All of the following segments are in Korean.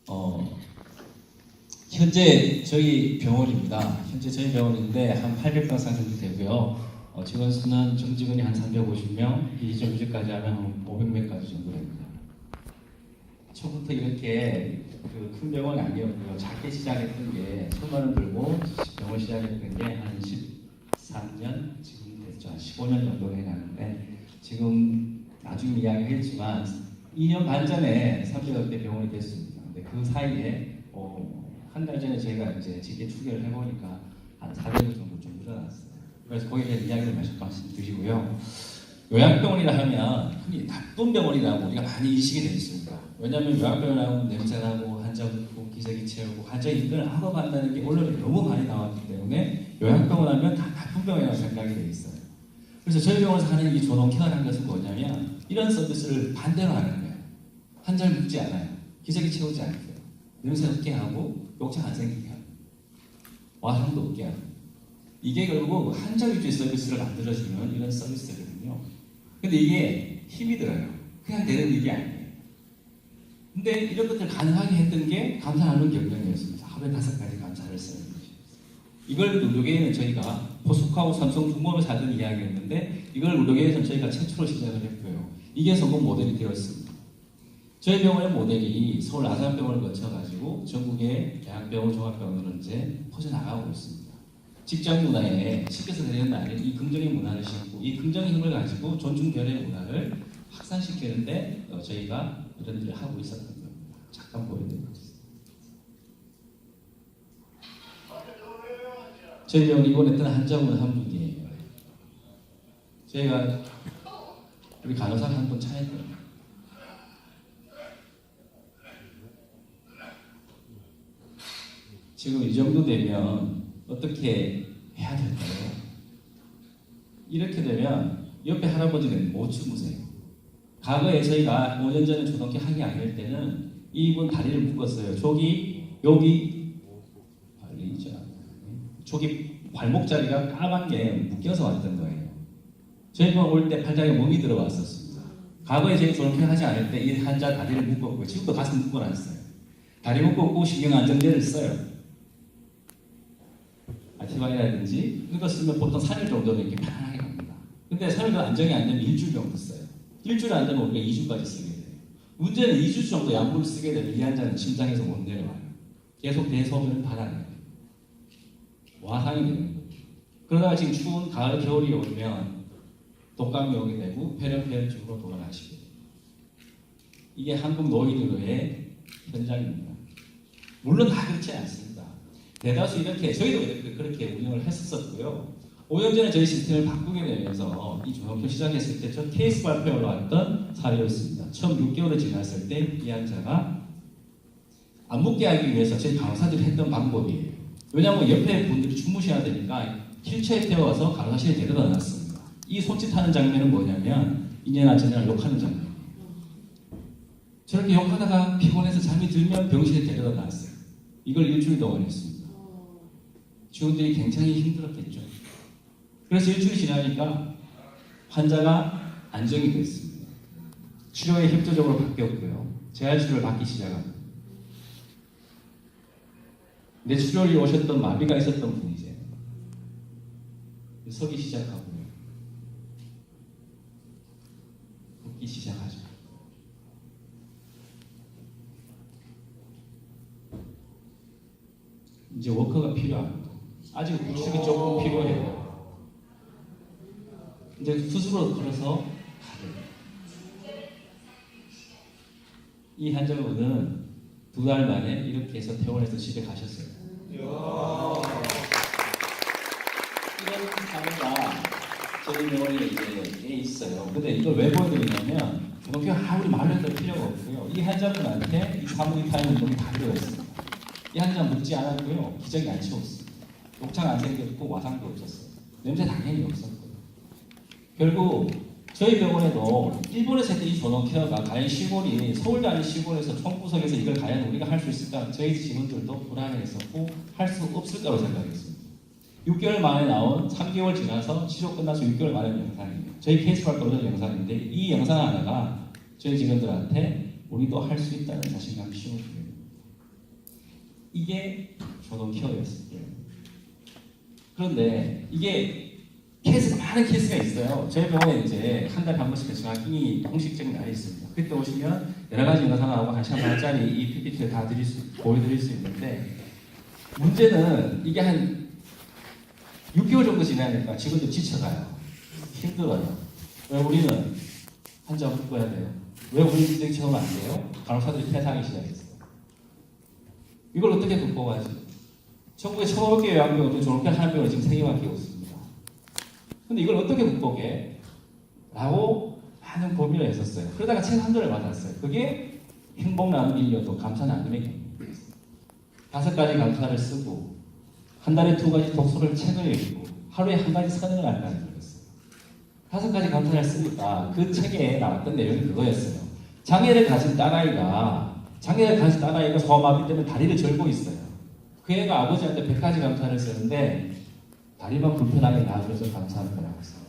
어, 현재 저희 병원입니다. 현재 저희 병원인데 한 800명 상정도 되고요. 직원 수는 정직원이 한 350명, 비정규직까지 하면 한 500명까지 정도 됩니다. 초부터 이렇게 큰 병원이 아니었고요. 작게 시작했던 게 천만 원 들고 병원 시작했던 게 한 13년, 지금 됐죠. 한 15년 정도 해가는데 지금 나중에 이야기했지만 2년 반 전에 300억대 병원이 됐습니다. 근데 그 사이에 한 달 전에 저희가 이제 집계 추계를 해보니까 한 400억 정도 좀 늘어났어요. 그래서 거기에 대한 이야기를 말씀드리고요. 요양병원이라 하면 흔히 나쁜 병원이라고 우리가 많이 인식이 되어 있습니다. 왜냐하면 요양병원하고 냄새나고 환자 붓고 기저귀 채우고 환자 인근을 하고 간다는 게 언론에 너무 많이 나왔기 때문에 요양병원 하면 다 나쁜 병원이라고 생각이 되어 있어요. 그래서 저희 병원에서 하는 이 조동 케어라는 것은 뭐냐면 이런 서비스를 반대로 하는 거예요. 환자를 묻지 않아요. 기저귀 채우지 않고요. 냄새 없게 하고 욕창 안 생기게 하고 와상도 없게 하고 이게 결국 환자 위주의 서비스를 만들어주는 이런 서비스거든요. 근데 이게 힘이 들어요. 그냥 되는 일이 아니에요. 근데 이런 것들 가능하게 했던 게 감사 나눔 경영이었습니다. 하루에 5가지 감사를 쓰는 것이. 이걸 의료계에는 저희가 포스코하고 삼성 중범을 사전 이야기했는데 이걸 의료계에서는 저희가 최초로 시작을 했고요. 이게 성공 모델이 되었습니다. 저희 병원의 모델이 서울 아산병원을 거쳐가지고 전국의 대학병원, 종합병원으로 이제 퍼져나가고 있습니다. 직장 문화에 시켜서 되는 날인 이 긍정의 문화를 심고 이 긍정의 힘을 가지고 존중결의 문화를 확산시키는데 저희가 이런 일을 하고 있었던 겁니다. 잠깐 보여드리겠습니다. 저희 병원이 입원했던 환자분은 한 분이에요. 저희가 우리 간호사 한 분 차였거든요. 지금 이 정도 되면 어떻게 해야 될까요? 이렇게 되면 옆에 할아버지는 못 주무세요. 과거에 저희가 5년 전에 초등학교 학위 아닐 때는 이분 다리를 묶었어요. 여기 발목자리가 까만 게 묶여서 왔던 거예요. 저희 병원 올 때 팔짱에 몸이 들어왔었습니다. 과거에 저희 초등학교 하지 않을 때 이 환자 다리를 묶었고 지금도 가슴 묶어놨어요. 다리 묶었고 신경안정제를 써요. 아티바이라든지 이거 쓰면 보통 3일 정도는 이렇게 편안하게 갑니다. 근데 3일도 안정이 안 되면 일주일 정도 써요. 일주일 안 되면 우리가 2주까지 쓰게 돼요. 문제는 2주 정도 약물을 쓰게 되면 이 환자는 심장에서 못 내려와요. 계속 대소변을 받아내요. 와상이 되는 거예요. 그러다가 지금 추운 가을, 겨울이 오면 독감이 오게 되고 폐렴폐렴증으로 돌아가시게 돼요. 이게 한국 노인의료의 현장입니다. 물론 다 그렇지 않습니다. 대다수 이렇게 저희도 그렇게 운영을 했었고요. 5년 전에 저희 시스템을 바꾸게 되면서 이 조정표 시작했을 때 저 케이스 발표를 왔던 사례였습니다. 처음 6개월을 지났을 때 이 환자가 안 묻게 하기 위해서 저희 간호사들이 했던 방법이에요. 왜냐하면 옆에 분들이 주무셔야 되니까 휠체어에 태워서 간호사실에 데려다 놨습니다. 이 손짓하는 장면은 뭐냐면 이년아 저년아 욕하는 장면이에요. 저렇게 욕하다가 피곤해서 잠이 들면 병실에 데려다 놨어요. 이걸 일주일 동안 했습니다. 직원들이 굉장히 힘들었겠죠. 그래서 일주일이 지나니까 환자가 안정이 됐습니다. 치료에 협조적으로 바뀌었고요. 재활치료를 받기 시작합니다. 뇌출혈이 오셨던 마비가 있었던 분이세요. 서기 시작하고요. 걷기 시작하죠. 이제 워커가 필요합니다. 아직 우측이 조금 필요해요. 이제 스스로 걸어서 가요. 이 환자분은 2달 만에 이렇게 해서 퇴원해서 집에 가셨어요. 이런 사례가 저희 병원에 이제 있어요. 근데 이걸 왜 보여드리냐면 그렇게 아무리 말해도 필요가 없고요. 이 환자분한테 이 사무이탈 운동이 다 들어있습니다. 이 환자 묻지 않았고요. 기저귀 안 채웠습니다. 욕창 안 생겼고 와상도 없었어요. 냄새 당연히 없었고요. 결국 저희 병원에도 일본에서 했던 이 조동 케어가 과연 시골이 서울도 아닌 시골에서 총구석에서 이걸 과연 우리가 할 수 있을까? 저희 직원들도 불안해했었고 할 수 없을 거라고 생각했습니다. 6개월 만에 나온 3개월 지나서 치료 끝나서 6개월 만에 영상이에요. 저희 케이스가 떨어진 영상인데 이 영상 하나가 저희 직원들한테 우리도 할 수 있다는 자신감을 심어줍니다. 이게 조동 케어였어요. 그런데 이게 케이스가 많은 케이스가 있어요. 저희 병원에 이제 한 달에 한 번씩 정확히 공식적인 날이 있습니다. 그때 오시면 여러 가지 영상하고 1시간 반짜리 이 PPT를 다 보여드릴 수 있는데, 문제는 이게 한 6개월 정도 지나니까 직원들 지쳐가요. 힘들어요. 왜 우리는 환자 묶어야 돼요? 왜 우리 인생 체험은 안 돼요? 간호사들이 퇴사하기 시작했어요. 이걸 어떻게 극복하지? 전국에 1,500개 요양병원, 졸업한 한 병원이 지금 3개밖에 없습니다. 근데 이걸 어떻게 극복해? 라고 많은 고민을 했었어요. 그러다가 책 한 권을 받았어요. 그게 행복 나눔 1년도 감사 나눔의 경우였어요. 5가지 감사를 쓰고 한 달에 2가지 독서를 책을 읽고 하루에 한 가지 선행을 한다는 거였어요. 5가지 감사를 쓰니까 그 책에 나왔던 내용이 그거였어요. 장애를 가진 딸아이가 소아마비 때문에 다리를 절고 있어요. 그 애가 아버지한테 100가지 감사를 쓰는데 다리만 불편하게 놔줘서 감사한 거라고 했어요.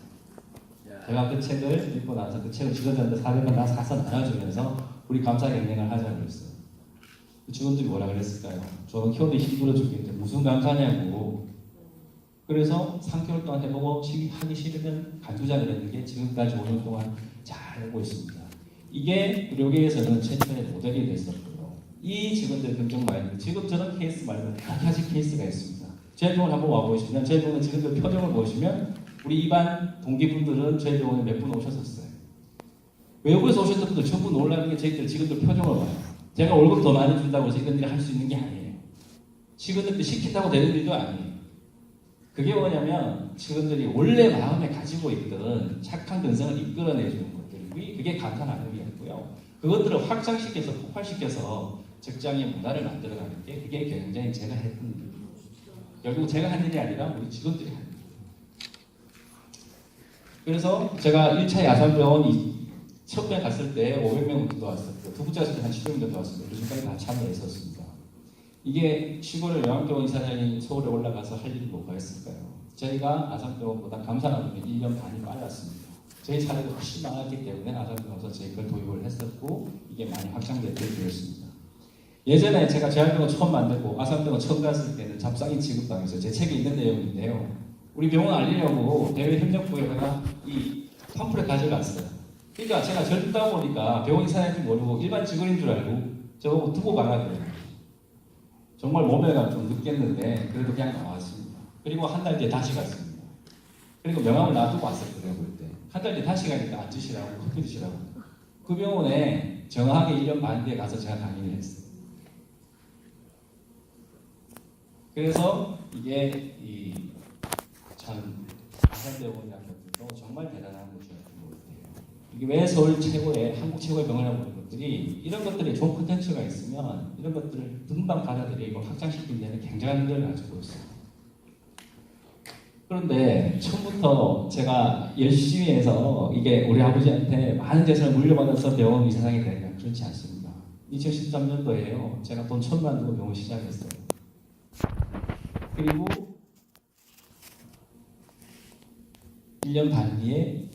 제가 그 책을 읽고 나서 그 책을 직원들한테 400원 다 사서 나눠주면서 우리 감사 경쟁을 하자고 했어요. 그 직원들이 뭐라 그랬을까요? 저는 키우는데 힘들어 죽겠는데 무슨 감사냐고. 그래서 3개월 동안 해보고 하기 싫으면 간두자 그랬는 게 지금까지 5년 동안 잘 하고 있습니다. 이게 의료계에서는 최초의 모델이 됐었고요. 이 직원들 긍정 마인드, 지금 저런 케이스 말고 여러 가지 케이스가 있습니다. 저희 병원 한번 와보시면, 저희 병원 직원들 표정을 보시면 우리 입안 동기분들은 저희 병원에 몇 분 오셨었어요. 외국에서 오셨던 분들 전부 놀라는 게 저희들 직원들 표정을 봐요. 제가 월급 더 많이 준다고 해서 이런 일을 할 수 있는 게 아니에요. 직원들도 시킨다고 되는 일도 아니에요. 그게 뭐냐면 직원들이 원래 마음에 가지고 있던 착한 근성을 이끌어내주는 것들이, 그게 감사 나눔이었고요. 그것들을 확장시켜서 폭발시켜서 직장의 문화를 만들어가는 게, 그게 굉장히 제가 했던 일이에요. 결국 제가 한 일이 아니라 우리 직원들이 한 일이에요. 그래서 제가 1차 야산병원 처음에 갔을 때 500명 정도 왔었고, 두 번째 갔을 때 한 700명 정도 왔습니다. 요즘까지 다 참여했었습니다. 이게 시골의 요양병원 이사장이 서울에 올라가서 할 일이 뭐가 있을까요? 저희가 아산병원보다 감사 나눔이 1년 반이 빨랐습니다. 저희 차례도 훨씬 많았기 때문에 아산병원에서 저희 걸 도입을 했었고, 이게 많이 확장되게 되었습니다. 예전에 제가 재활병원 처음 만들고 아산병원 처음 갔을 때는 잡상인 취급당해서 제 책에 있는 내용인데요. 우리 병원 알리려고 대외협력부에다가 이 팜플렛 가져갔어요. 그러니까 제가 젊다 보니까 병원 이사장인지 모르고 일반 직원인 줄 알고 저보고 두고 가라고요. 정말 몸에가 좀 늦겠는데 그래도 그냥 나왔습니다. 그리고 한 달 뒤에 다시 갔습니다. 그리고 명함을 놔두고 왔었거든요. 그때 한 달 뒤에 다시 가니까 앉으시라고, 커피 드시라고. 그 병원에 정확하게 1년 반 뒤에 가서 제가 강의를 했어요. 그래서 이게 참 아산병원이라는 것들도 정말 대단한 곳이었던 것 같아요. 이게 왜 서울 최고의, 한국 최고의 병원이라고 하는 것들이, 이런 것들이 좋은 콘텐츠가 있으면 이런 것들을 금방 받아들이고 확장시키는 데는 굉장한 능력을 가지고 있어요. 그런데 처음부터 제가 열심히 해서 이게 우리 아버지한테 많은 재산을 물려받아서 병원 이사장이 되냐, 그렇지 않습니다. 2013년도에요. 제가 돈 1,000만 두고 병원 시작했어요. 그리고 1년 반 뒤에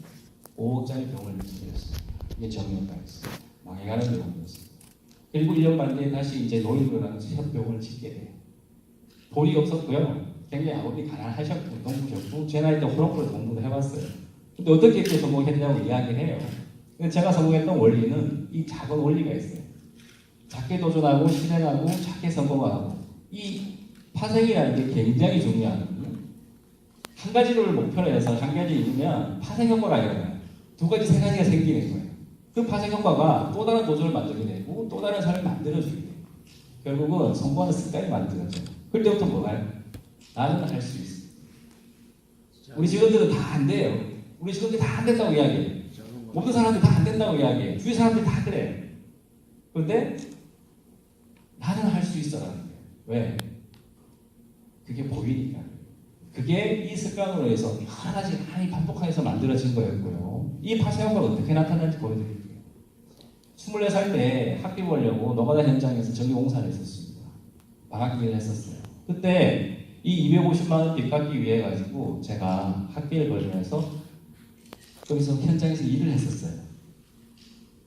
5억짜리 병원을 지었습니다. 이게 정형가였어요. 망해가는 병원이었습니다. 그리고 1년 반 뒤에 다시 이제 노인들랑 협병원을 짓게 돼요. 돈이 없었고요. 굉장히 아버지 가난하셨고 농부셨고, 제 나이 때 호롱불에 공부도 해봤어요. 근데 어떻게 이렇게 성공했냐고 이야기를 해요. 근데 제가 성공했던 원리는 이 작은 원리가 있어요. 작게 도전하고 실행하고 작게 성공하고, 이 파생이라는 게 굉장히 중요하거든요. 한 가지를 목표로 해서 한 가지 이루면 파생 효과가 일어나요. 2가지, 3가지가 생기는 거예요. 그 파생 효과가 또 다른 도전을 만들게 되고 또 다른 삶을 만들어주게 돼요. 결국은 성공하는 습관이 만들어져요. 그때부터 뭐가요? 나는 할 수 있어. 우리 직원들은 다 안 돼요. 우리 직원들이 다 안 된다고 이야기해요. 모든 사람들이 다 안 된다고 이야기해요. 주위 사람들이 다 그래요. 그런데 나는 할 수 있어라는 거예요. 왜? 그게 보이니까. 그게 이 습관으로 해서 여러 가지 많이 반복해서 만들어진 거였고요. 이 파생효과가 어떻게 나타나는지 보여드릴게요. 24살 때 학교 보려고 노가다 현장에서 전기공사를 했었습니다. 방학기를 했었어요. 그때 이 250만 원 빚 갚기 위해 가지고 제가 학비를 벌면서 거기서 현장에서 일을 했었어요.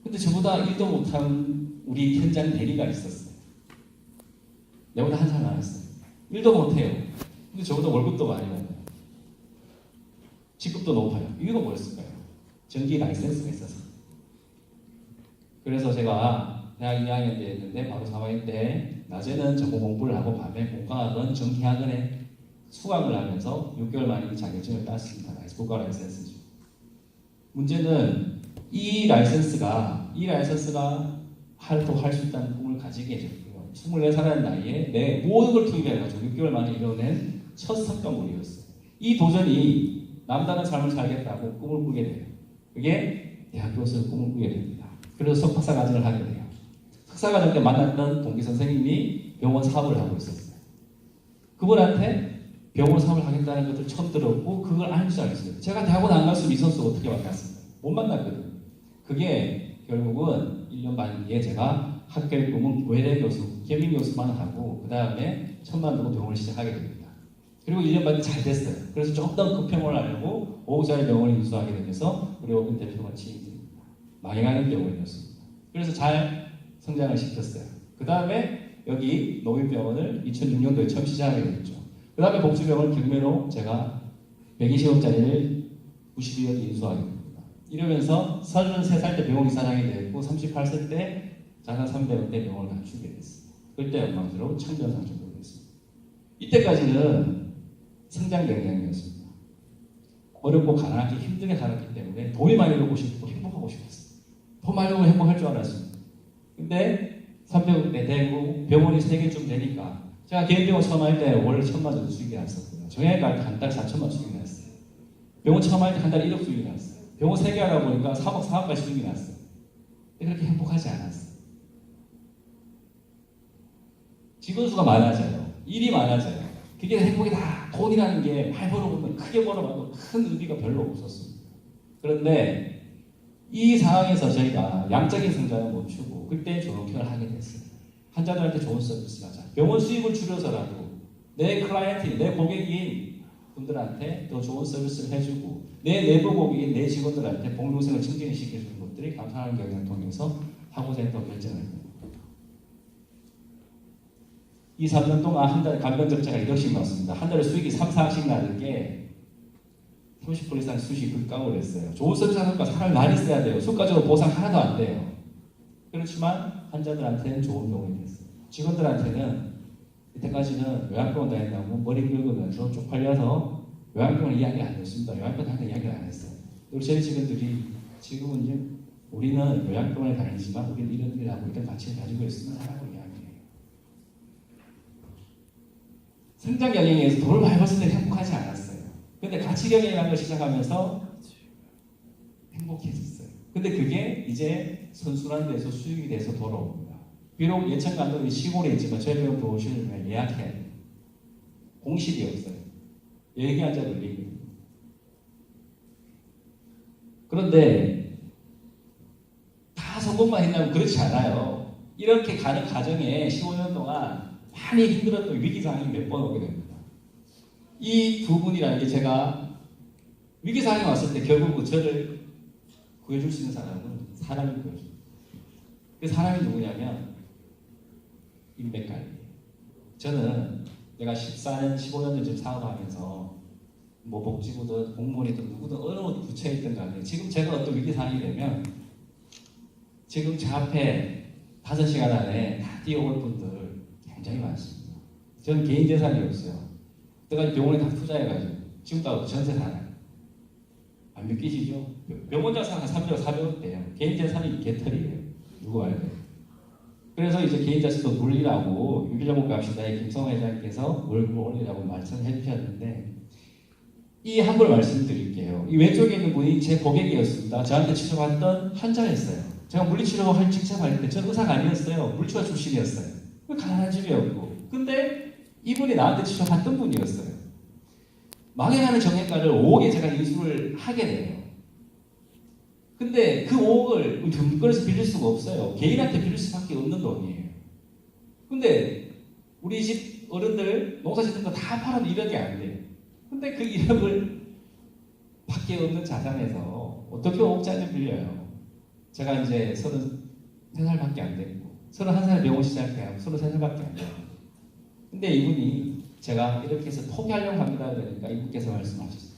근데 저보다 일도 못한 우리 현장 대리가 있었어요. 내보다 한 살 많았어요. 일도 못해요. 근데 저보다 월급도 많이 받아요. 직급도 높아요. 이유가 뭐였을까요? 전기 라이센스가 있어서. 그래서 제가 대학 2학년 때 했는데 바로 3학년 때 낮에는 전공 공부를 하고 밤에 본과학은 전기학원에 수강을 하면서 6개월 만에 이 자격증을 땄습니다. 국가 라이센스죠. 문제는 이 라이센스가 활동할 수 있다는 꿈을 가지게 해줬고요. 24살의 나이에 내 모든 걸 투입해가지고 6개월 만에 이뤄낸 첫 성과물이었어요. 이 도전이 남다른 삶을 살겠다고 꿈을 꾸게 돼요. 그게 대학교에서 꿈을 꾸게 됩니다. 그래서 석박사 과정을 하게 돼요. 석사과정 때 만났던 동기 선생님이 병원 사업을 하고 있었어요. 그분한테 병원 사업을 하겠다는 것을 처음 들었고 그걸 아는 줄 알았어요. 제가 대학원 안 갔으면 이 선수 어떻게 만났을까요? 못 만났거든요. 그게 결국은 1년 반 뒤에 제가 학교의 꿈은 외래 교수, 겸임 교수만 하고 그 다음에 천만 두고 병원을 시작하게 됩니다. 그리고 1년 반이 잘 됐어요. 그래서 좀 더 그 평을 하려고 5억짜리 병원을 인수하게 되면서 우리 오픈 대표가 취임됩니다. 망해가는 병원이었습니다. 그래서 잘 성장을 시켰어요. 그 다음에 여기 노인병원을 2006년도에 처음 시작하게 됐죠. 그 다음에 복지병원 경매로 제가 120억짜리를 92억 인수하게 됩니다. 이러면서 33살 때 병원 이사장이 됐고 38세 때 자산 300억대 병원을 갖추게 됐습니다. 그때 영광스러운 청년상정도 됐습니다. 이때까지는 성장 경쟁이었습니다. 어렵고 가난하게 힘들게 살았기 때문에 돈이 많이 벌고 싶고 행복하고 싶었어요. 돈 많이 벌고 행복할 줄 알았습니다. 근데 300억대 되고 병원이 3개쯤 되니까 제가 개인병원 처음 할 때 월 1,000만 정도 수익이 났었고요. 정형외과 할 때 한 달 4천만 수익이 났어요. 병원 처음 할 때 한 달 1억 수익이 났어요. 병원 3개 하다 보니까 3억, 4억까지 수익이 났어요. 근데 그렇게 행복하지 않았어요. 직원 수가 많아져요. 일이 많아져요. 그게 행복이다. 돈이라는 게 많이 벌어보면 크게 벌어봐도 큰 의미가 별로 없었습니다. 그런데 이 상황에서 저희가 양적인 성장을 멈추고 그때 존엄care 하게 됐어요. 환자들한테 좋은 서비스를 하자. 병원 수입을 줄여서라도 내 클라이언트, 내 고객인 분들한테 더 좋은 서비스를 해주고 내 내부 고객인 내 직원들한테 복리후생을 증진시켜주는 것들이 감사하는 경영을 통해서 하고자 했던 결정을 했습니다. 이 3년 동안 한 달에 간병 적자가 1억씩 났습니다. 한 달에 수익이 3, 4억씩 나는 게 30% 이상 수익이 급감을 했어요. 좋은 서비스 하니까 사람이 많이 써야 돼요. 수가적으로 보상 하나도 안 돼요. 그렇지만 환자들한테는 좋은 병원이 됐어요. 직원들한테는 이때까지는 요양병원 다닌다고 머리 긁으면서 쪽팔려서 요양병원 이야기 안 했습니다. 요양병원 다니는 이야기를 안 했어요. 우리 저희 직원들이 지금은 이제 우리는 요양병원에 다니지만 우리는 이런 일을 하고 이런 가치를 가지고 있습니다. 라고 이야기해요. 성장 경영에서 돈을 많이 벌었을 때 행복하지 않았어요. 근데 가치 경영이라는 걸 시작하면서 행복해졌어요. 근데 그게 이제 선순환 돼서 수익이 돼서 돌아옵니다. 비록 예천감독이 시골에 있지만 저희 병원 들어오시면 예약해야 돼요. 공실이 없어요. 여기 앉아 걸리거든요. 그런데 다 성공만 했냐면 그렇지 않아요. 이렇게 가는 과정에 15년 동안 많이 힘들었던 위기상황이 몇 번 오게 됩니다. 이 두 분이라는 게 제가 위기상황이 왔을 때 결국 저를 구해줄 수 있는 사람은 사람이 구해줘요. 그 사람이 누구냐면 인맥관리예요. 저는 내가 14년, 15년 전쯤 사업하면서 뭐 복지부든 공무원이든 누구든 어느 부처에 있든 간에 지금 제가 어떤 위기상황이 되면 지금 제 앞에 5시간 안에 다 뛰어올 분들 굉장히 많습니다. 저는 개인 재산이 없어요. 그때까지 병원에 다 투자해가지고 지금도 전세 사나요. 안 믿기시죠? 병원 자산 한 300억, 400억 돼요. 개인 재산이 개털이에요. 누구 알아요? 그래서 이제 개인 자산도 물리라고 유기적목 갑시다의 김성호 회장님께서 월급을 올리라고 말씀해 주셨는데 이 한 걸 말씀드릴게요. 이 왼쪽에 있는 분이 제 고객이었습니다. 저한테 치료받던 환자였어요. 제가 물리치료를 직접 할 때 저는 의사가 아니었어요. 물리치료 출신이었어요. 가난한 집이었고 근데 이분이 나한테 치료받던 분이었어요. 망해가는 정형외과를 5억에 제가 인수를 하게 돼요. 근데 그 5억을 금권에서 빌릴 수가 없어요. 개인한테 빌릴 수밖에 없는 돈이에요. 근데 우리 집 어른들 농사 짓는 거 다 팔아도 1억이 안 돼요. 근데 그 1억을 밖에 없는 자산에서 어떻게 5억짜리 빌려요? 제가 이제 33살밖에 안 됐고 31살에 병원 시작해요. 33살밖에 안 돼요. 근데 이분이 제가 이렇게 해서 포기하려고 합니다 그러니까 이분께서 말씀하셨어요.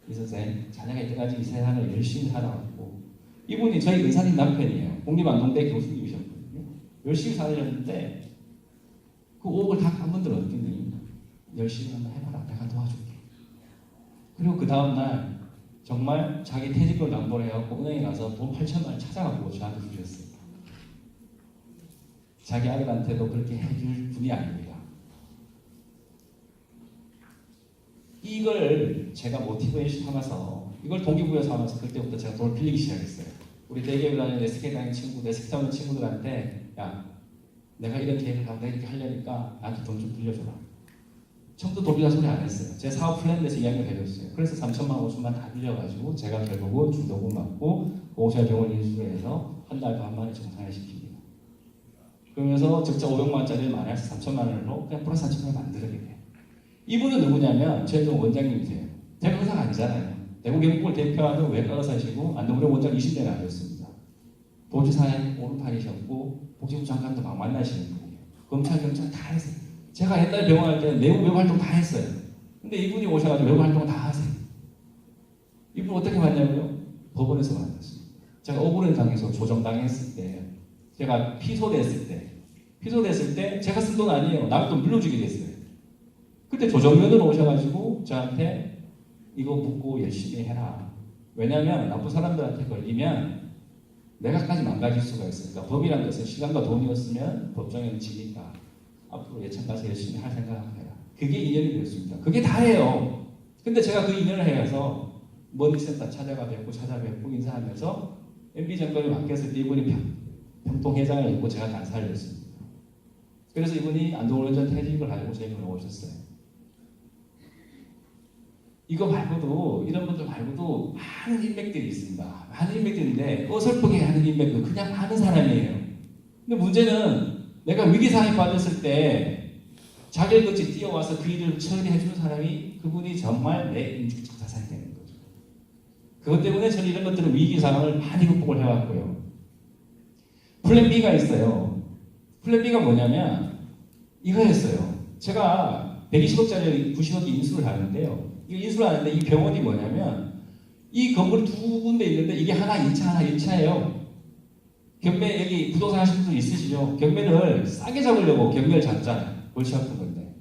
이 선생, 자녀가 이때까지 이 세상을 열심히 살아왔고, 이분이 저희 의사님 남편이에요. 국립안동대 교수님이셨거든요. 열심히 살았는데 그 옥을 다 까만들었더니 열심히 한번 해봐라, 내가 도와줄게. 그리고 그 다음날 정말 자기 퇴직금 낭보를 해갖고 은행에 가서 돈 8천만 원 찾아가고 저한테 주셨어요. 자기 아들한테도 그렇게 해줄 분이 아닙니다. 이걸 제가 모티베이션 삼아서, 이걸 동기부여 삼아서 그때부터 제가 돈을 빌리기 시작했어요. 우리 대기업에 다니는 SK 다니는 친구들, SK 다니는 친구들한테, 야, 내가 이런 계획을 하고 이렇게 하려니까 나한테 돈 좀 빌려줘라. 처음부터 돈 빌려 소리 안 했어요. 제 사업 플랜에서 이야기를 해줬어요. 그래서 3천만, 5천만 다 빌려가지고 제가 결국은 주도금 받고 공사병원 인수를 해서 한 달 반 만에 정상화 시킵니다. 그러면서 적자 500만 원짜리를 마이너스 3천만 원으로 그냥 플러스 3천만 원 만들게 돼요. 이분은 누구냐면 최종 원장님이세요. 제가 의사가 아니잖아요. 대구경북을 대표하는 외과 의사시고 안동병원 원장 20년 하셨습니다. 도지사의 오른팔이셨고 복지부 장관도 막 만나시는 분이에요. 검찰, 경찰 다 했어요. 제가 옛날에 병원 할 때는 내부 외부 활동 다 했어요. 근데 이분이 오셔가지고 외부 활동 다 하세요. 이분 어떻게 만나고요? 법원에서 만났어요. 제가 억울한 당해서 조정당했을 때, 제가 피소됐을 때 제가 쓴 돈 아니에요. 남의 돈 물려주게 됐어요. 그때 조정면으로 오셔가지고 저한테 이거 묻고 열심히 해라. 왜냐하면 나쁜 사람들한테 걸리면 내가까지 망가질 수가 있으니까. 법이란 것은 시간과 돈이었으면 법정에는 지니까 앞으로 예천 가서 열심히 할 생각을 해라. 그게 인연이 되었습니다. 그게 다예요. 근데 제가 그 인연을 해서 머니센터 찾아뵙고 인사하면서 MB 정권을 맡겼을 때 이분이 평통회장을 했고 제가 간사를 했습니다. 그래서 이분이 안동원전 퇴직을 하려고 저희 분에 오셨어요. 이거 말고도, 이런 분들 말고도 많은 인맥들이 있습니다. 많은 인맥들인데 어설프게 하는 인맥은 그냥 아는 사람이에요. 근데 문제는 내가 위기상에 빠졌을 때 자결같이 뛰어와서 그 일을 처리해주는 사람이, 그분이 정말 내 인격적 자산이 되는 거죠. 그것 때문에 저는 이런 것들은 위기 상황을 많이 극복을 해왔고요. 플랜 B가 있어요. 플랜 B가 뭐냐면 이거였어요. 제가 120억짜리 90억이 인수를 하는데요. 이 인수를 하는데 이 병원이 뭐냐면 이 건물 두 군데 있는데 이게 하나 2차, 하나 1차예요. 경매, 여기 부동산 하시는 분들 있으시죠? 경매를 싸게 잡으려고 경매를 잡잖아요. 골치 아픈 건데.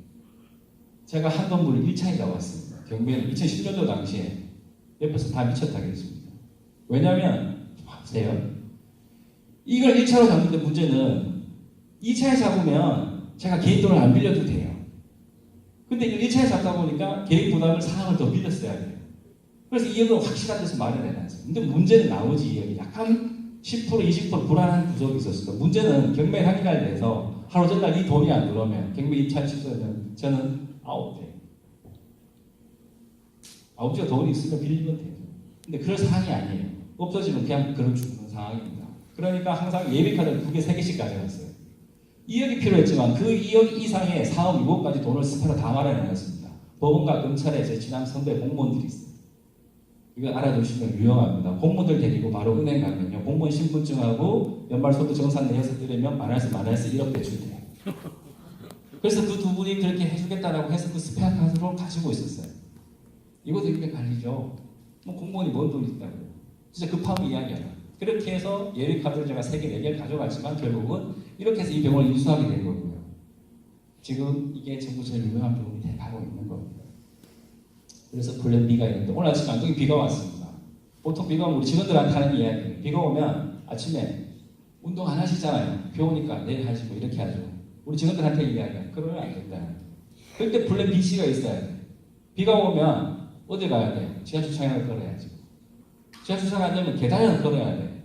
제가 한 건물을 1차에 잡았습니다. 경매는 2010년도 당시에 옆에서 다 미쳤다 그랬습니다. 왜냐면 보세요. 이걸 1차로 잡는데 문제는 2차에 잡으면 제가 개인 돈을 안 빌려도 돼요. 근데 이걸 1차에 잡다 보니까 개인 부담을 4억을 더 빌렸어야 돼요. 그래서 2억은 확실한 데서 마련해놨어요. 근데 문제는 나머지 2억이 약간 10%, 20% 불안한 구석이 있었어요. 문제는 경매 확인할 때서 하루 전날 이 돈이 안 들어오면 경매 2차 취소하면 저는 아웃돼요. 아웃주가 돈이 있으면 빌리면 돼요. 근데 그럴 상황이 아니에요. 없어지면 그냥 그런 죽는 상황입니다. 그러니까 항상 예비카드를 2개, 3개씩 가져갔어요. 2억이 필요했지만 그 2억 이상의 4억, 6억까지 돈을 스페로 다 마련해놨습니다. 법원과 검찰에 제 친한 선배 공무원들이 있어요. 이거 알아두시면 유용합니다. 공무원들 데리고 바로 은행 가면요. 공무원 신분증하고 연말소득 정산 내에서 들으면 마이너스 1억 대출돼요. 그래서 그 두 분이 그렇게 해주겠다라고 해서 그 스페어 카드를 가지고 있었어요. 이것도 이렇게 갈리죠. 뭐 공무원이 뭔 돈이 있다고요. 진짜 급하면 이야기하라. 그렇게 해서 예비카드를 제가 3개, 4개를 가져갔지만 결국은 이렇게 해서 이 병원을 인수하게 된 거고요. 지금 이게 전부 제일 유명한 병원이 돼가고 있는 겁니다. 그래서 플랜 B가 있는데 오늘 아침에 안동에 비가 왔습니다. 보통 비가 오면 우리 직원들한테 하는 이야기예요. 비가 오면 아침에 운동 안 하시잖아요. 비 오니까 내일 하시고 이렇게 하죠. 우리 직원들한테 이야기해요. 그러면 안 된다. 그때 플랜 B, C가 있어야 돼요. 비가 오면 어디 가야 돼요? 지하주차장을 걸어야지. 지하주차장 안 되면 계단을 걸어야 돼요.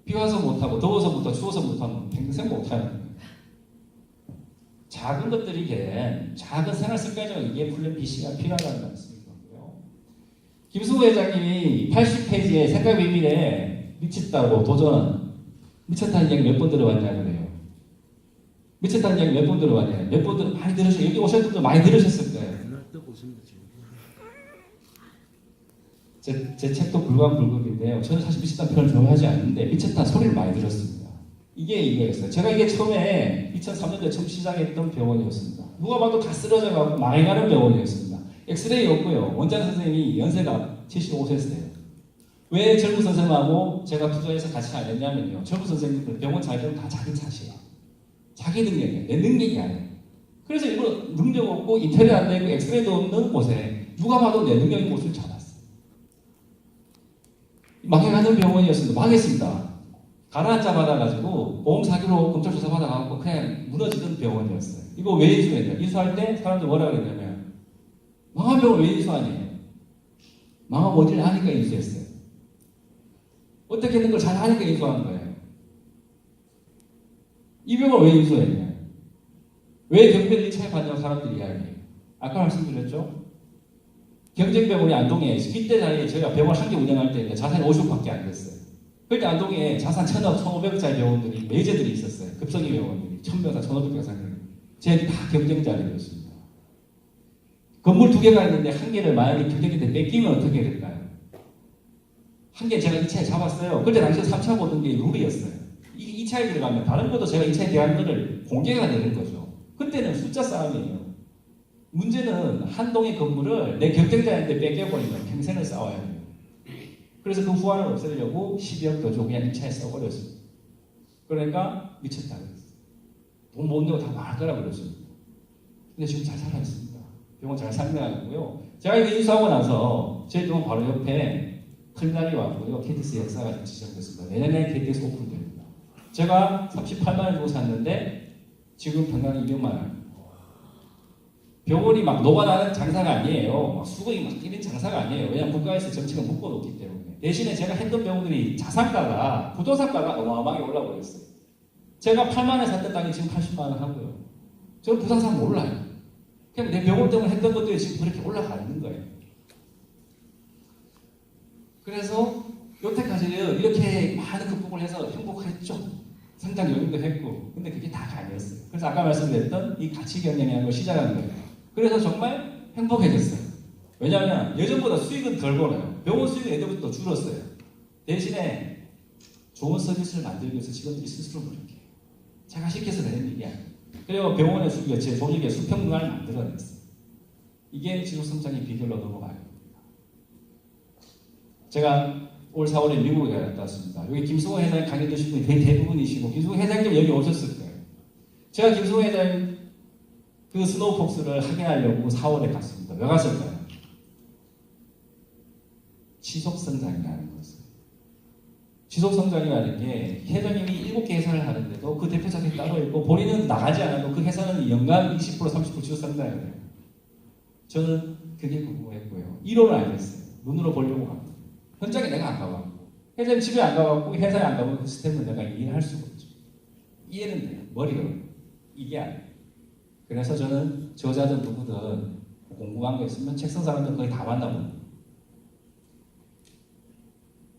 비 와서 못하고 더워서부터 추워서 못하면 평생 못하는 거예요. 작은 것들이게 작은 생활 습관적으로 이게 플랜 B, C가 필요하다는 말씀이고요. 김수호 회장님이 80페이지에 생각 비밀에 미쳤다고 도전, 미쳤다는 얘기 몇 번 들어봤냐 그래요. 미쳤다는 얘기 몇 번 들어봤냐. 몇 번 많이 들으셨어요. 여기 오셨던 분들 많이 들으셨을 거예요. 제 책도 불광불급인데요. 저는 사실 미쳤다는 표현을 좋아하지 않는데 미쳤다는 소리를 많이 들었습니다. 이게 이거였어요. 제가 이게 처음에 2003년도에 처음 시작했던 병원이었습니다. 누가 봐도 다 쓰러져가고 망해가는 병원이었습니다. 엑스레이 없고요. 원장 선생님이 연세가 75세였어요. 왜 젊은 선생님하고 제가 투자해서 같이 안 했냐면요. 젊은 선생님들 병원 잘 되면 다 자기 탓이에요. 자기 능력이에요. 내 능력이 아니에요. 그래서 일부러 능력 없고 인테리어 안 되고 엑스레이도 없는 곳에 누가 봐도 내 능력인 곳을 잡았어요. 망해가는 병원이었습니다. 망했습니다. 가라앉아 받아가지고 보험 사기로 검찰 조사 받아가지고 그냥 무너지던 병원이었어요. 이거 왜 인수했냐? 인수할 때 사람들 뭐라 그랬냐면 망한 병원 왜 인수하니? 망한 원인을 아니까 인수했어요. 어떻게 하는 걸 잘 아니까 인수하는 거예요. 이 병원을 왜 인수했냐? 왜 경비를 1차에 받냐고 사람들이 이야기해요. 아까 말씀드렸죠? 경쟁병원이 안동에 이때 사이에 저희가 병원 한 개 운영할 때 자산이 50억밖에 안 됐어요. 그때 안동에 자산 1,000억, 1,500억짜리 병원들이 매제들이 있었어요. 급성이 병원들이 1,000병상, 1,500병상들이 쟤들이 다 경쟁자들이었습니다. 건물 2개가 있는데 한 개를 만약에 경쟁자한테 뺏기면 어떻게 될까요? 한 개 제가 2차에 잡았어요. 그때 당시에 3차 보던 게 룰이었어요. 이 2차에 들어가면 다른 것도 제가 2차에 대한 거를 공개가 되는 거죠. 그때는 숫자 싸움이에요. 문제는 한 동의 건물을 내 경쟁자한테 뺏겨버리면 평생을 싸워야 해요. 그래서 그 후환을 없애려고 12억 더 주고 그냥 2차에 써버렸습니다. 그러니까 미쳤다 그랬어요. 돈 못 내고 다 망할 거라 그랬습니다. 근데 지금 잘 살아있습니다. 병원 잘 상대하고요. 제가 이거 인수하고 나서 저희 병원 바로 옆에 터미널이 왔고요. KTX 역사가 좀 지정됐습니다. 내년에 KTX 오픈됩니다. 제가 38만 원 주고 샀는데 지금 평당 200만 원. 병원이 막 녹아나는 장사가 아니에요. 막 수급이 막 뛰는 장사가 아니에요. 왜냐하면 국가에서 정책을 묶어놓기 때문에. 대신에 제가 했던 병원들이 자산가가, 부동산가가 어마어마하게 올라버렸어요. 제가 8만 원에 샀던 땅이 지금 80만 원 하고요. 저는 부동산 몰라요. 그냥 내 병원 때문에 했던 것들이 지금 그렇게 올라가 있는 거예요. 그래서 여태까지는 이렇게 많은 극복을 해서 행복했죠. 성장 요인도 했고. 근데 그게 다가 아니었어요. 그래서 아까 말씀드렸던 이 가치 경영이라는 걸 시작한 거예요. 그래서 정말 행복해졌어요. 왜냐하면 예전보다 수익은 덜 벌어요. 병원 수익은 예전부터 줄었어요. 대신에 좋은 서비스를 만들기 위해서 직원들이 스스로 노력해요. 제가 시켜서 되는 일이 아니에요. 그리고 병원의 수익, 제 조직의 수평 문화를 만들어냈어요. 이게 지속성장의 비결로 넘어가요. 제가 올 4월에 미국에 갔다 왔습니다. 여기 김승호 회장님 강의 드신 분이 대부분이시고 김승호 회장님 여기 오셨을 거예요. 제가 김승호 회장님 그 스노우폭스를 확인하려고 4월에 갔습니다. 왜 갔을까요? 지속성장이라는 것을. 지속성장이라는 게 회장님이 7개 회사를 하는데도 그 대표작이 따로 있고 본인은 나가지 않아도 그 회사는 연간 20% 30% 지속성장을 해요. 저는 그게 궁금했고요. 이론을 알겠어요. 눈으로 보려고 합니다. 현장에 내가 안 가봤고 회장님 집에 안 가봤고 회사에 안 가봤고 그 시스템을 내가 이해할 수가 없죠. 이해는 돼요. 머리가 이게 아니에요. 그래서 저는 저자든 누구든 궁금한 거 있으면 책성 사람들 거의 다 만나봅니다.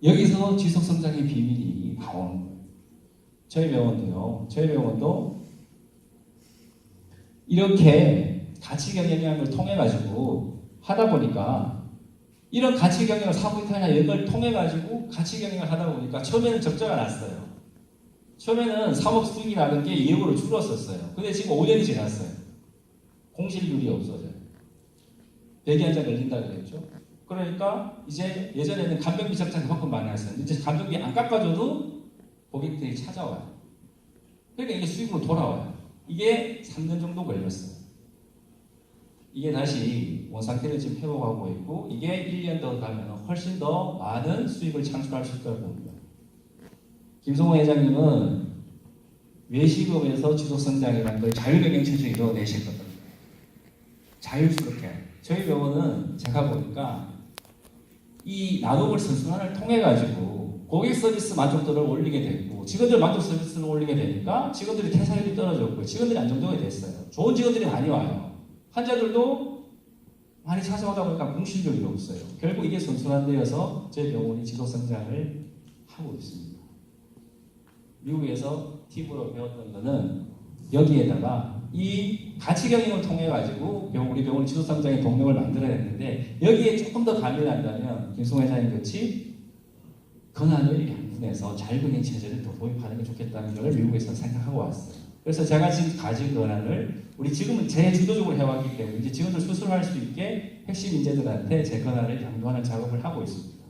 여기서 지속성장의 비밀이 나오는 거예요. 저희 병원도 이렇게 가치 경영을 통해 가지고 하다 보니까 이런 가치 경영을 사무 이탈이나 이런 걸 통해 가지고 가치 경영을 하다 보니까 처음에는 적자가 났어요. 처음에는 사업 수익이라는 게 2억으로 줄었었어요. 근데 지금 5년이 지났어요. 공실률이 없어져요. 배기 한 장 걸린다 그랬죠. 그러니까 이제 예전에는 간병비 적자가 그만큼 많았어요. 이제 간병비 안 깎아줘도 고객들이 찾아와요. 그러니까 이게 수익으로 돌아와요. 이게 3년 정도 걸렸어요. 이게 다시 원상태를 지금 회복하고 있고 이게 1년 더 가면 훨씬 더 많은 수익을 창출할 수 있다고 봅니다. 김성호 회장님은 외식업에서 지속성장이라는 걸 자율경영체제로 이뤄내실 겁니다. 자율스럽게. 저희 병원은 제가 보니까 이 나눔을 선순환을 통해 가지고 고객 서비스 만족도를 올리게 됐고 직원들 만족 서비스를 올리게 되니까 직원들이 퇴사율이 떨어졌고 직원들이 안정적이 됐어요. 좋은 직원들이 많이 와요. 환자들도 많이 찾아오다 보니까 공실률이 없어요. 결국 이게 선순환되어서 저희 병원이 지속성장을 하고 있습니다. 미국에서 팁으로 배웠던 거는 여기에다가 이 가치 경영을 통해 가지고 우리 병원이 지속성장의 동력을 만들어야 했는데 여기에 조금 더 가미를 한다면 김승호 회장님 같이 권한을 양분 부분에서 자율금융 체제를 더 도입하는 게 좋겠다는 걸 미국에서 생각하고 왔어요. 그래서 제가 지금 가진 권한을 우리 지금은 제주도적으로 해왔기 때문에 이제 직원들 수술할 수 있게 핵심 인재들한테 제 권한을 양도하는 작업을 하고 있습니다.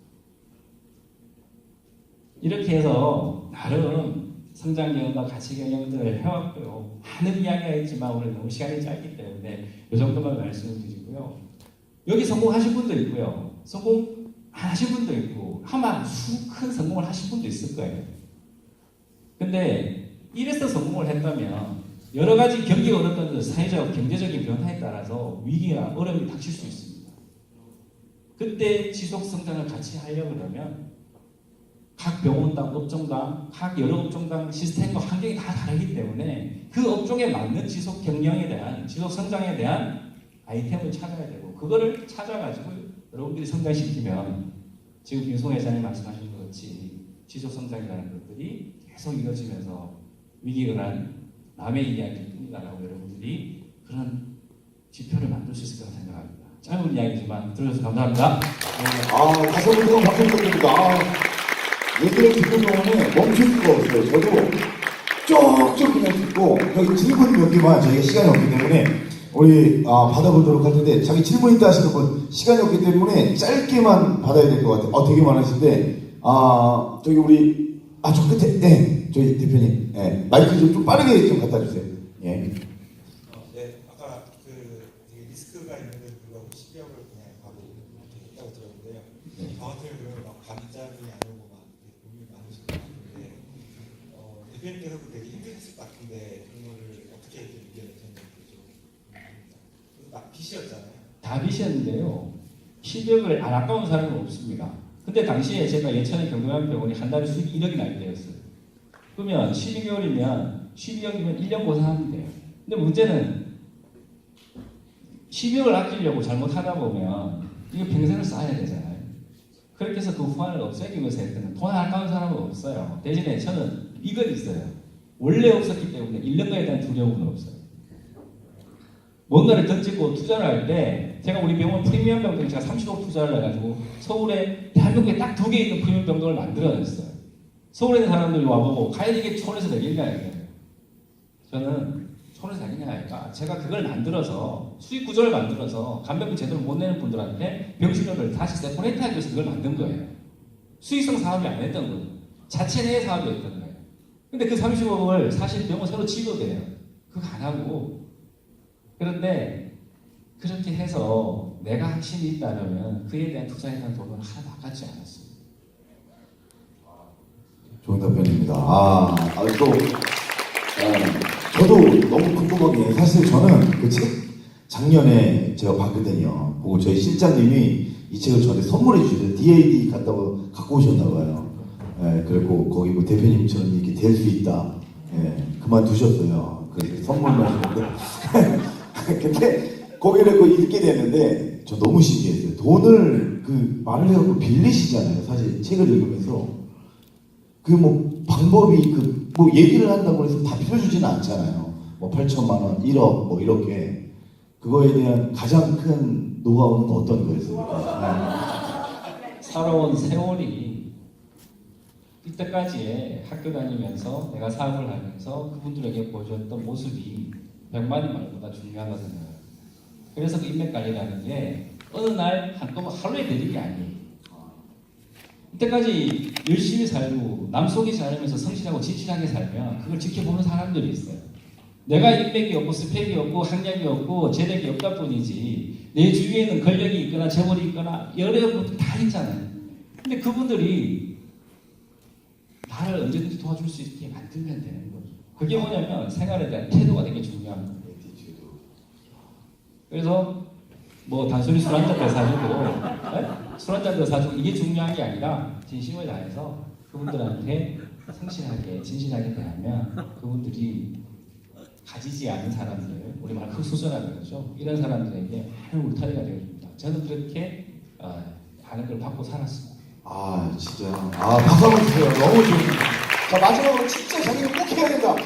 이렇게 해서 나름 성장 경험과 가치 경영들을 해왔고요. 많은 이야기가 있지만 오늘 너무 시간이 짧기 때문에 이 정도만 말씀을 드리고요. 여기 성공하신 분도 있고요. 성공 안 하신 분도 있고 아마 큰 성공을 하신 분도 있을 거예요. 근데 이래서 성공을 했다면 여러 가지 경기가 어렵던 사회적, 경제적인 변화에 따라서 위기나 어려움이 닥칠 수 있습니다. 그때 지속 성장을 같이 하려고 그러면 각 병원당, 업종당, 각 여러 업종당 시스템과 환경이 다 다르기 때문에 그 업종에 맞는 지속 경영에 대한, 지속 성장에 대한 아이템을 찾아야 되고 그거를 찾아가지고 여러분들이 성장시키면 지금 김송 회장님 말씀하신 것 같이 지속 성장이라는 것들이 계속 이어지면서 위기가 남의 이야기일 뿐이다라고 여러분들이 그런 지표를 만들 수 있을 거라고 생각합니다. 짧은 이야기지만 들어주셔서 감사합니다. 다시 한번 박수 부탁드립니다. 얘기를 듣는 동안에 멈출 수가 없어요. 저도 쭉쭉 그냥 듣고 여기 질문 몇 개만 저희가 시간이 없기 때문에 우리 받아보도록 할 텐데 자기 질문 있다 하시는 분 시간이 없기 때문에 짧게만 받아야 될 것 같아요. 되게 많으신데 저기 우리 저 끝에 저희 대표님 마이크 좀 빠르게 좀 갖다 주세요. 예. 아까 되게 리스크가 있는데 불구하고 12억을 그냥 가고 있다고 들었는데요. 저 같은 경우는 막 반장이 아니고 막 고민이 많으실 것 같은데 대표님께서도 되게 힘드셨을 것 같은데 그런 거를 어떻게 이겨내셨는지 좀 막 빚이었잖아요. 다 빚이었는데요. 10억을 안 아까운 사람은 없습니다. 근데 당시에 제가 예천의 경동암병원이 한 달에 수익이 1억이 날 때였어요. 그러면 12개월이면 12억이면 1년 고생하면 돼요. 근데 문제는 12억을 아끼려고 잘못하다 보면 이거 평생을 쌓아야 되잖아요. 그렇게 해서 그 후환을 없애기 위해서 했더니 돈 아까운 사람은 없어요. 대신에 저는 이건 있어요. 원래 없었기 때문에 1년간에 대한 두려움은 없어요. 뭔가를 던지고 투자를 할 때 제가 우리 병원 프리미엄 병동 제가 30억 투자를 해가지고 서울에 대한민국에 딱 2개 있는 프리미엄 병동을 만들어냈어요. 서울에 있는 사람들이 와보고 과연 이게 촌에서 되겠냐 이거예요. 저는 촌에서 되겠냐 하니까 제가 그걸 만들어서 수익 구조를 만들어서 간병비 제대로 못 내는 분들한테 병실료를 다시 세포레이트하기 위해서 그걸 만든 거예요. 수익성 사업이 안 했던 거예요. 자체 내의 사업이었던 거예요. 근데 그 30억을 사실 병원 새로 지어도 돼요. 그거 안 하고 그런데 그렇게 해서 내가 확신이 있다면 그에 대한 투자에 대한 돈은 하나도 아깝지 않았습니다. 좋은 답변입니다. 저도 너무 궁금한 게 사실 저는 그 책 작년에 제가 봤거든요. 보고 저희 실장님이 이 책을 저한테 선물해 주셔서 DAD 갖고 오셨나 봐요. 그리고 거기 뭐 대표님처럼 이렇게 될 수 있다. 그만두셨어요. 그래서 선물만 했는데 근데 거기를 읽게 됐는데 저 너무 신기했어요. 돈을 말을 해갖고 빌리시잖아요. 사실 책을 읽으면서 뭐 방법이 뭐 얘기를 한다고 해서 다 빌려주지는 않잖아요. 뭐 8천만 원, 1억 뭐 이렇게 그거에 대한 가장 큰 노하우는 어떤 거였습니까? 살아온 세월이 이때까지의 학교 다니면서 내가 사업을 하면서 그분들에게 보여줬던 모습이 100만이 말보다 중요하다고 생각해요. 그래서 그 인맥 관리라는 게 어느 날 한꺼번에 하루에 되는 게 아니에요. 이때까지 열심히 살고 남속에 살면서 성실하고 진실하게 살면 그걸 지켜보는 사람들이 있어요. 내가 인맥이 없고 스펙이 없고 학력이 없고 재력이 없다 뿐이지 내 주위에는 권력이 있거나 재벌이 있거나 여러 분들 다 있잖아요. 근데 그분들이 나를 언제든지 도와줄 수 있게 만들면 되는 거죠. 그게 뭐냐면 생활에 대한 태도가 되게 중요한 거예요. 그래서 뭐 단순히 술 한 잔 더 사주고 술 한 잔 더 사주고 이게 중요한 게 아니라 진심을 다해서 그분들한테 성실하게 진실하게 대하면 그분들이 가지지 않은 사람들 우리 말 흑수저라고 그러죠. 이런 사람들에게 많은 울타리가 되어줍니다. 저는 그렇게 하는 걸 받고 살았습니다. 진짜 박수 한번 주세요. 너무 좋습니다. 자 마지막으로 진짜 자기는 꼭 해야 된다.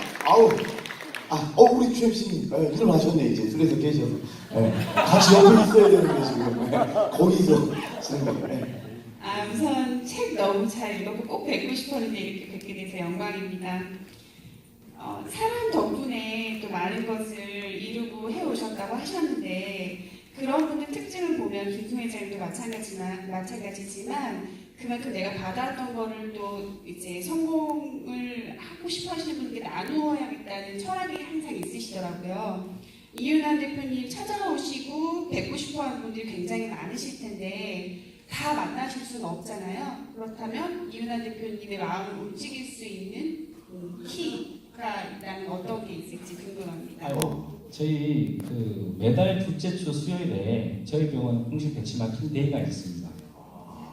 우리 주임씨님 일어나셨네 이제 술에서 깨셔서 같이 옆에 있어야 되는데 지금 거기서 지금 우선 책 너무 잘 읽었고 꼭 뵙고 싶었는데 이렇게 뵙게 돼서 영광입니다. 사람 덕분에 또 많은 것을 이루고 해오셨다고 하셨는데 그런 분들 특징을 보면 김승 회장님도 마찬가지지만 그만큼 내가 받았던 거를 또 이제 성공을 하고 싶어 하시는 분들께 나누어야겠다는 철학이 항상 있으시더라고요. 이윤환 대표님 찾아오시고 뵙고 싶어 하는 분들이 굉장히 많으실 텐데 다 만나실 수는 없잖아요. 그렇다면 이윤환 대표님의 마음을 움직일 수 있는 키가 있다면 어떤 게 있을지 궁금합니다. 저희 그 매달 둘째 주 수요일에 저희 병원 공식 배치마킹 데이가 있습니다.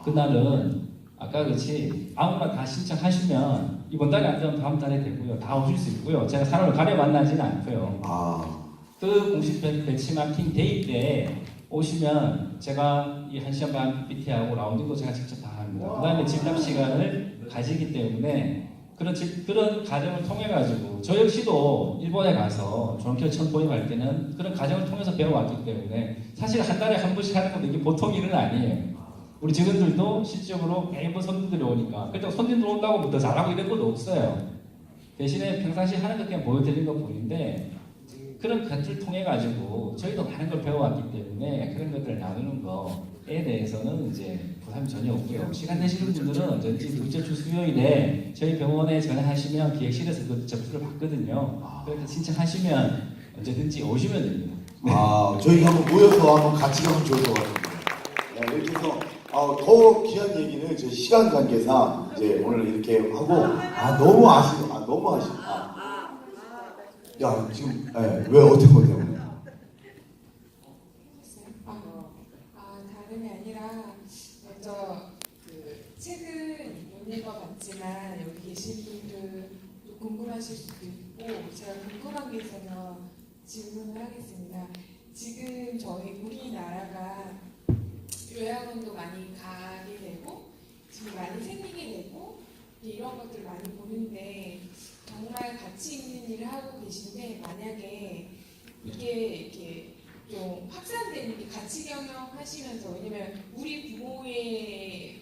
그날은 아까 그렇지 아무나 다 신청하시면 이번 달에 안 되면 다음 달에 되고요. 다 오실 수 있고요. 제가 사람을 가려 만나지는 않고요. 그 공식 배치마킹 데이 때 오시면 제가 이 1시간 반 PPT하고 라운딩도 제가 직접 다 합니다. 그 다음에 진답 시간을 가지기 때문에 그런 과정을 통해 가지고 저 역시도 일본에 가서 존엄케어 처음 보임할 때는 그런 과정을 통해서 배워왔기 때문에 사실 한 달에 한 번씩 하는 것도 이게 보통 일은 아니에요. 우리 직원들도 실질적으로 매번 손님들이 오니까 그렇다고 손님들 온다고 뭐 더 잘하고 이런 것도 없어요. 대신에 평상시 하는 것 그냥 보여드리는 것 뿐인데 그런 것들을 통해 가지고 저희도 많은 걸 배워왔기 때문에 그런 것들을 나누는 거에 대해서는 이제 부담이 전혀 없고요. 시간 되시는 분들은 언제든지 둘째 주 수요일에 저희 병원에 전화하시면 기획실에서 그 접수를 받거든요. 그래서 신청하시면 언제든지 오시면 됩니다. 저희가 한번 모여서 한번 같이 가면 좋을 것 같습니다. 이렇게 해서 더 귀한 얘기는 제 시간 관계상 이제 오늘 이렇게 하고 너무 아쉽다. 야 지금 왜 어떤 것 때문에? 다름이 아니라 먼저 그 책은 못 읽어봤지만 여기 계신 분들도 궁금하실 수도 있고 제가 궁금한 게 있어서 질문을 하겠습니다. 지금 저희 우리나라가 요양원도 많이 가게 되고 지금 많이 생기게 되고 이런 것들 많이 보는데 정말 가치 있는 일을 하고 계신데 만약에 이게 이렇게 좀 확산되는 게 가치 경영하시면서 왜냐면 우리 부모의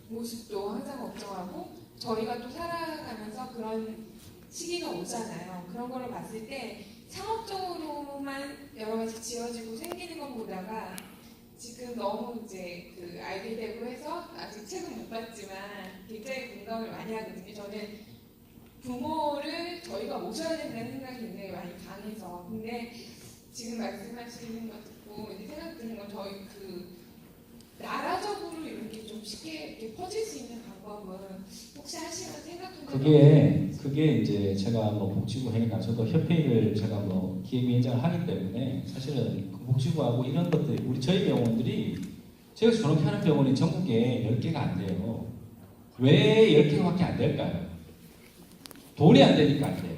모습도 항상 걱정하고 저희가 또 살아가면서 그런 시기가 오잖아요. 그런 거를 봤을 때 상업적으로만 여러 가지 지어지고 생기는 것보다가 지금 너무 이제 그 알게 되고 해서 아직 책은 못 봤지만 굉장히 공감을 많이 하거든요. 저는 부모를 저희가 모셔야 된다는 생각이 굉장히 많이 강해서 근데 지금 말씀하시는 것 듣고 이제 생각 드는 건 저희 그 나라적으로 이렇게 좀 쉽게 이렇게 퍼질 수 있는 방법은 혹시 하시면 생각해 보세요. 그게 이제 제가 뭐 복지부 회의나 저도 협회를 제가 뭐 기획위원장을 하기 때문에 사실은 그 복지부하고 이런 것들 우리 저희 병원들이 제가 저렇게 하는 병원이 전국에 10개가 안 돼요. 왜 10개밖에 안 될까요? 돈이 안 되니까 안 돼요.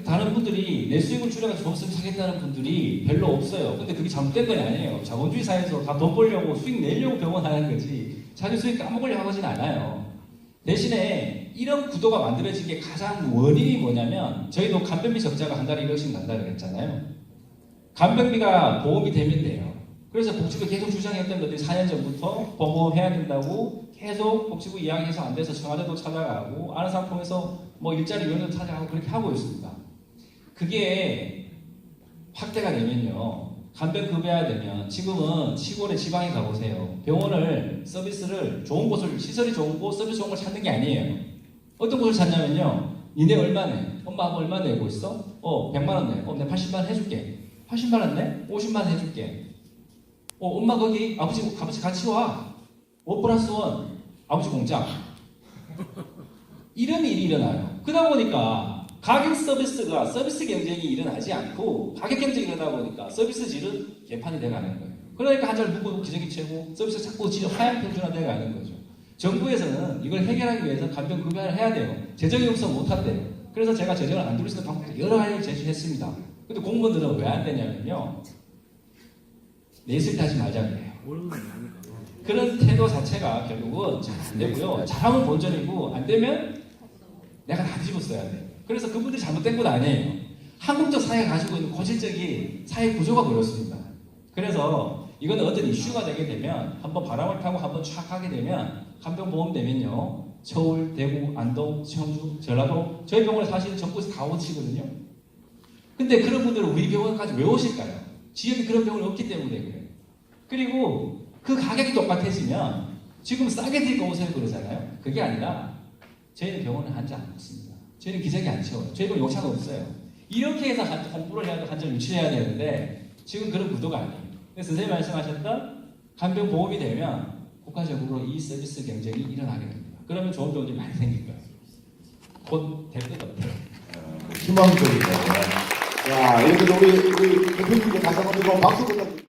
다른 분들이 내 수익을 줄여서 좋은 서비스 하겠다는 분들이 별로 없어요. 근데 그게 잘못된 건 아니에요. 자본주의 사회에서 다 돈 벌려고 수익 내려고 병원 하는 거지 자기 수익 까먹으려고 하진 않아요. 대신에 이런 구도가 만들어진 게 가장 원인이 뭐냐면 저희도 간병비 적자가 한 달에 1억씩 난다 그랬잖아요. 간병비가 보험이 되면 돼요. 그래서 복지부 계속 주장했던 것들이 4년 전부터 보험해야 된다고 계속 복지부 이야기해서 안 돼서 청와대도 찾아가고 아는 사람 통해서 뭐 일자리 위원회도 찾아가고 그렇게 하고 있습니다. 그게 확대가 되면요. 간병급여야 되면 지금은 시골에 지방에 가보세요. 병원을 서비스를 좋은 곳을 시설이 좋은 곳 서비스 좋은 걸 찾는 게 아니에요. 어떤 곳을 찾냐면요. 니네 얼마 내? 엄마하고 얼마 내고 있어? 100만 원 내. 내가 80만 원 해줄게. 80만 원 내? 50만 원 해줄게. 엄마 거기 아버지 같이 와. 5+1 아버지 공짜. 이런 일이 일어나요. 그러다 보니까 가격 서비스가 서비스 경쟁이 일어나지 않고 가격 경쟁이 일어나다 보니까 서비스 질은 개판이 돼가는 거예요. 그러니까 한 달 묵고 기저귀 채고 서비스 자꾸 질 하향 평준화돼 가는 거죠. 정부에서는 이걸 해결하기 위해서 간병 급여를 해야 돼요. 재정이 없어 못 한대요. 그래서 제가 재정을 안 들을 수 있는 방법도 여러 가지를 제시했습니다. 근데 공무원들은 왜 안 되냐면요. 내실 하지 말자 그래요. 그런 태도 자체가 결국은 잘 안 되고요. 잘하면 본전이고 안 되면 내가 다 뒤집어 써야 돼요. 그래서 그분들이 잘못된 건 아니에요. 한국적 사회가 가지고 있는 고질적인 사회 구조가 그렇습니다. 그래서 이거는 어떤 이슈가 되게 되면 한번 바람을 타고 한번 촥 하게 되면 간병보험 되면요. 서울, 대구, 안동, 청주, 전라도 저희 병원에 사실 전국에서 다 오시거든요. 근데 그런 분들은 우리 병원까지 왜 오실까요? 지역에 그런 병원이 없기 때문에 그래요. 그리고 그 가격이 똑같아지면 지금 싸게 드리고 오세요 그러잖아요. 그게 아니라 저희는 병원에 환자 안 먹습니다. 저희는 기저귀 안 채워요. 저희는 욕차가 없어요. 이렇게 해서 홍보를 해야 되고 환자를 유치해야 되는데 지금 그런 구도가 아니에요. 그래서 선생님 말씀하셨던 간병보험이 되면 국가적으로 이 서비스 경쟁이 일어나게 됩니다. 그러면 좋은 병원이 많이 생길 거예요. 곧 될 것 같아요. 희망적이다. 자, 이렇게 우리 대표님께 다시 한번 박수 부탁드립니다.